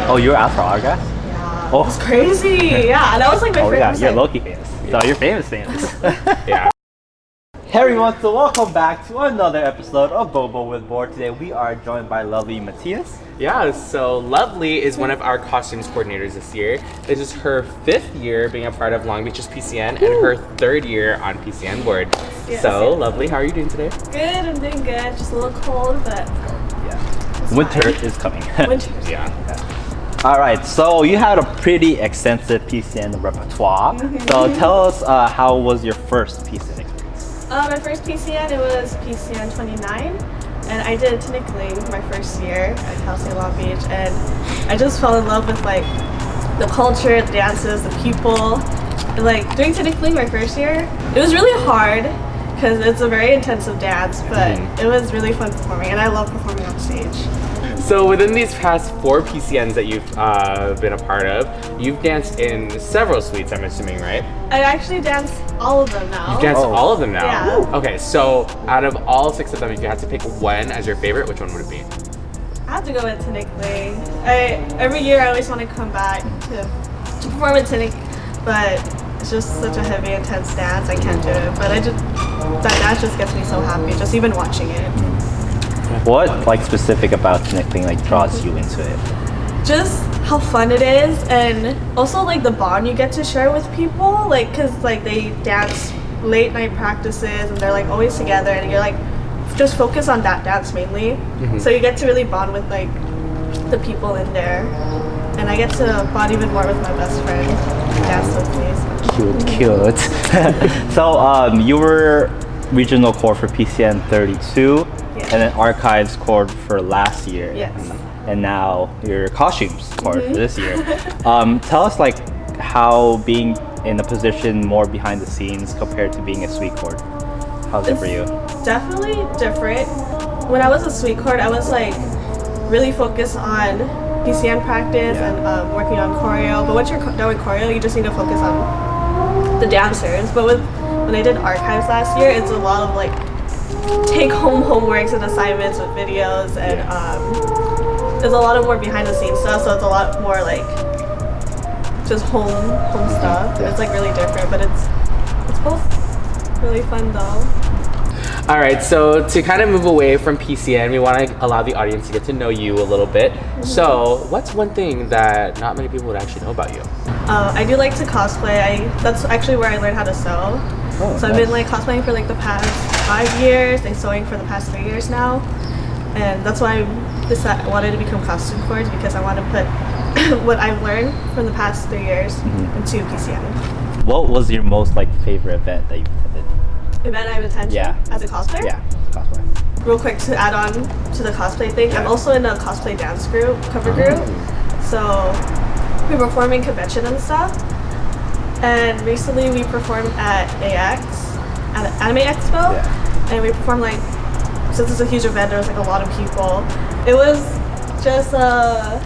Oh, you were out for autographs? Yeah. Oh. It was crazy. Yeah, that was like my Oh first. yeah, you're like, low-key famous. So you're famous. Yeah. Hey everyone, so welcome back to another episode of Boba With Board. Today we are joined by lovely Matias. Yeah, so Lovely is one of our costumes coordinators this year. This is her 5th year being a part of Long Beach's PCN and her 3rd year on PCN Board. Yes, So, yes. Lovely, how are you doing today? Good, I'm doing good. Just a little cold, but Yeah. Winter fine. is coming. winter. Yeah. Alright, so you had a pretty extensive PCN repertoire. So tell us how was your first PCN experience? My first PCN, it was PCN 29, and I did technically my first year at Hasta Long Beach, and I just fell in love with like the culture, the dances, the people. And, like doing technically my first year, it was really hard because it's a very intensive dance, but it was really fun performing, and I love performing on stage. So within these past 4 PCNs that you've been a part of, you've danced in several suites, I'm assuming, right? I actually dance all of them now. You've danced all of them now? Yeah. Okay, so out of all 6 of them, if you had to pick one as your favorite, which one would it be? I have to go with technically. Every year I always want to come back to perform with Tinnick, but it's just such a heavy, intense dance. I can't do it, but that dance just gets me so happy, just even watching it. What like specific about Tinnick like draws you into it? Just how fun it is, and also like the bond you get to share with people, like because like they dance late night practices and they're like always together, and you're like just focus on that dance mainly. So you get to really bond with like the people in there, and I get to bond even more with my best friend who dance with me. Cute. So you were regional core for PCN 32, Yes. and then archives core for last year. Yes. And now your costumes core for this year. Tell us like how being in a position more behind the scenes compared to being a suite core. How's it for you? Definitely different. When I was a suite court, I was like really focused on PCN practice and working on choreo. But once you're done with choreo, you just need to focus on the dancers. But when I did archives last year, it's a lot of like take home homeworks and assignments with videos, and there's a lot of more behind the scenes stuff. So it's a lot more like just home stuff. It's like really different, but it's both really fun though. All right, so to kind of move away from PCN, we want to allow the audience to get to know you a little bit. So what's one thing that not many people would actually know about you? I do like to cosplay. That's actually where I learned how to sew. So I've been like cosplaying for like the past 5 years and sewing for the past 3 years now. And that's why I wanted to become costume coordinator, because I want to put what I've learned from the past 3 years into PCN. What was your most like favorite event that you attended? Event I've attended as a cosplayer? Yeah, cosplay. Real quick to add on to the cosplay thing, I'm also in a cosplay dance group, cover group. So we're performing convention and stuff. And recently we performed at AX, at Anime Expo. And we performed like, since it's a huge event, there was like a lot of people. It was just a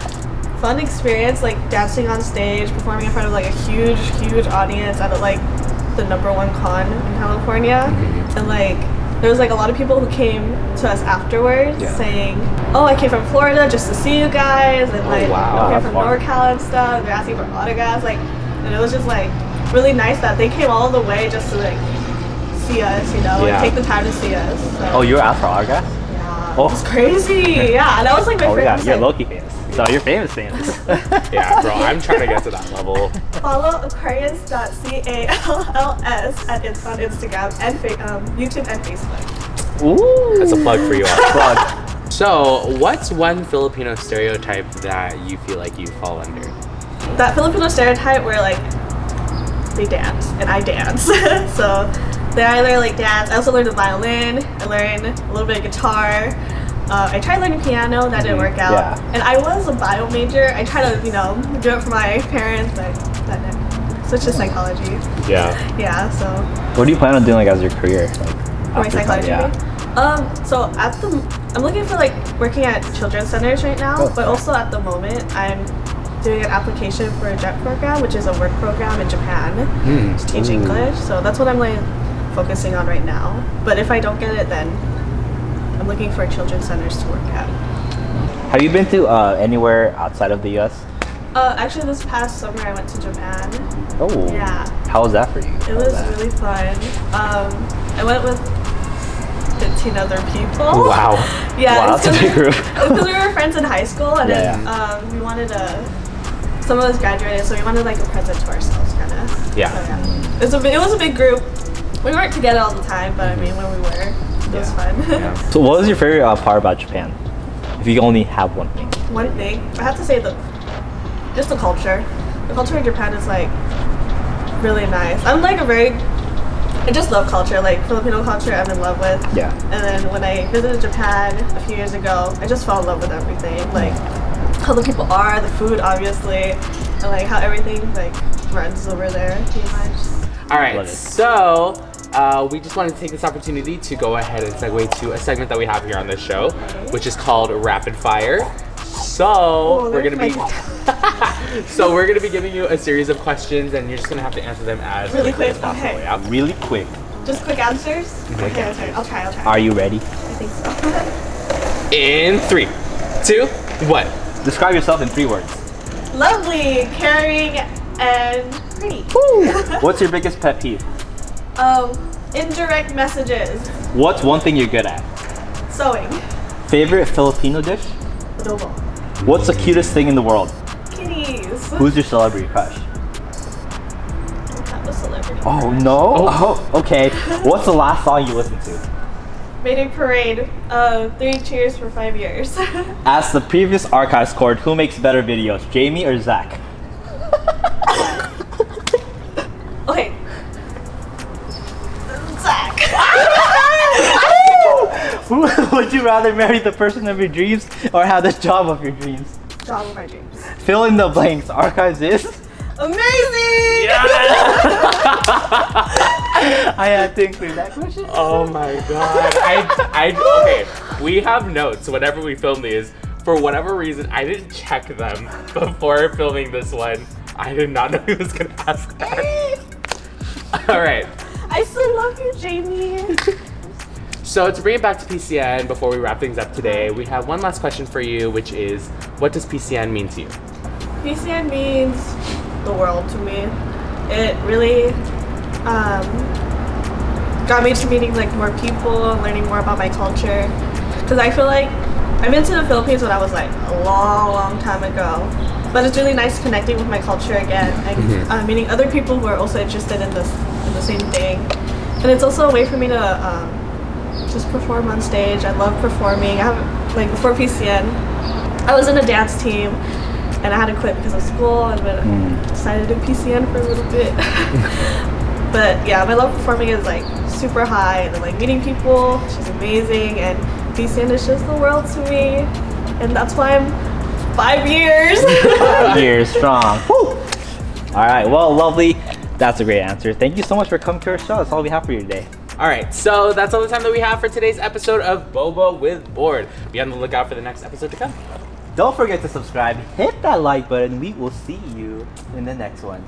fun experience, like dancing on stage, performing in front of like a huge audience at like the #1 con in California. And like there was like a lot of people who came to us afterwards saying, oh, I came from Florida just to see you guys, and like I came from NorCal and stuff. They're asking for autographs, like, and it was just like really nice that they came all the way just to like see us, you know, and take the time to see us. So. Oh, you were out for autographs? Yeah. Oh. It was crazy. Yeah, that was like my Oh yeah, first. you're low-key famous. So you're famous. Yeah, bro, I'm trying to get to that level. Follow Aquarius.calls on Instagram and YouTube and Facebook. Ooh. That's a plug for you all. Plug. So, what's one Filipino stereotype that you feel like you fall under? That Filipino stereotype where like they dance and I dance. So they either like dance. I also learned the violin. I learned a little bit of guitar. I tried learning piano, that didn't work out. And I was a bio major. I tried to, you know, do it for my parents, but that didn't. Switched to psychology. Yeah. Yeah, so. What do you plan on doing like as your career? Like, For my after psychology time? So I'm looking for like working at children's centers right now, but also at the moment I'm doing an application for a JET program, which is a work program in Japan to teach English. So that's what I'm like focusing on right now. But if I don't get it, then I'm looking for children's centers to work at. Have you been to anywhere outside of the U.S.? Actually, this past summer I went to Japan. Oh. Yeah. How was that for you? It was really fun. I went with 15 other people. Wow. Yeah. Wow, that's a big group. Because we were friends in high school, and then we wanted some of us graduated, so we wanted like a present to ourselves, kind of. Yeah. So, yeah. It was a big group. We weren't together all the time, but I mean, when we were, it was fun. Yeah. So what was your favorite part about Japan? If you only have one thing. One thing, I have to say just the culture. The culture in Japan is like really nice. I just love culture. Like Filipino culture, I'm in love with. Yeah. And then when I visited Japan a few years ago, I just fell in love with everything. Like how the people are, the food, obviously, and like how everything like runs over there, pretty much. All right, Love it. so we just wanted to take this opportunity to go ahead and segue to a segment that we have here on this show, which is called Rapid Fire. So we're gonna be giving you a series of questions, and you're just gonna have to answer them as Really quickly quick? as possible. Okay. Yeah. Really quick. Just quick answers. Quick Okay, answers. I'll try. Are you ready? I think so. In 3, 2, 1. Describe yourself in 3 words. Lovely, caring, and pretty. What's your biggest pet peeve? Indirect messages. What's one thing you're good at? Sewing. Favorite Filipino dish? Adobo. What's the cutest thing in the world? Kitties. Who's your celebrity crush? Don't have a celebrity. Oh no. Oh, okay. What's the last song you listened to? Mayday Parade. 3 Cheers for 5 years. As the previous archive scored, who makes better videos, Jamie or Zach? Okay. Zach. Would you rather marry the person of your dreams or have the job of your dreams? Job of my dreams. Fill in the blanks. Archives is? Amazing! I had to include that question. Oh my god. Okay, we have notes whenever we film these. For whatever reason, I didn't check them before filming this one. I did not know he was gonna ask that. All right. I still love you, Jamie. So to bring it back to PCN before we wrap things up today, we have one last question for you, which is, what does PCN mean to you? PCN means the world to me. It really got me to meeting like more people and learning more about my culture. Because I feel like I've been to the Philippines when I was like a long time ago. But it's really nice connecting with my culture again and meeting other people who are also interested in the same thing. And it's also a way for me to just perform on stage. I love performing. I have like before PCN, I was in a dance team, and I had to quit because of school, and then decided to do PCN for a little bit. But yeah, my love of performing is like super high, and then like meeting people, she's amazing, and PCN is just the world to me, and that's why I'm 5 years. 5 years strong. Woo! All right, well, lovely. That's a great answer. Thank you so much for coming to our show. That's all we have for you today. All right, so that's all the time that we have for today's episode of Boba with Board. Be on the lookout for the next episode to come. Don't forget to subscribe, hit that like button. We will see you in the next one.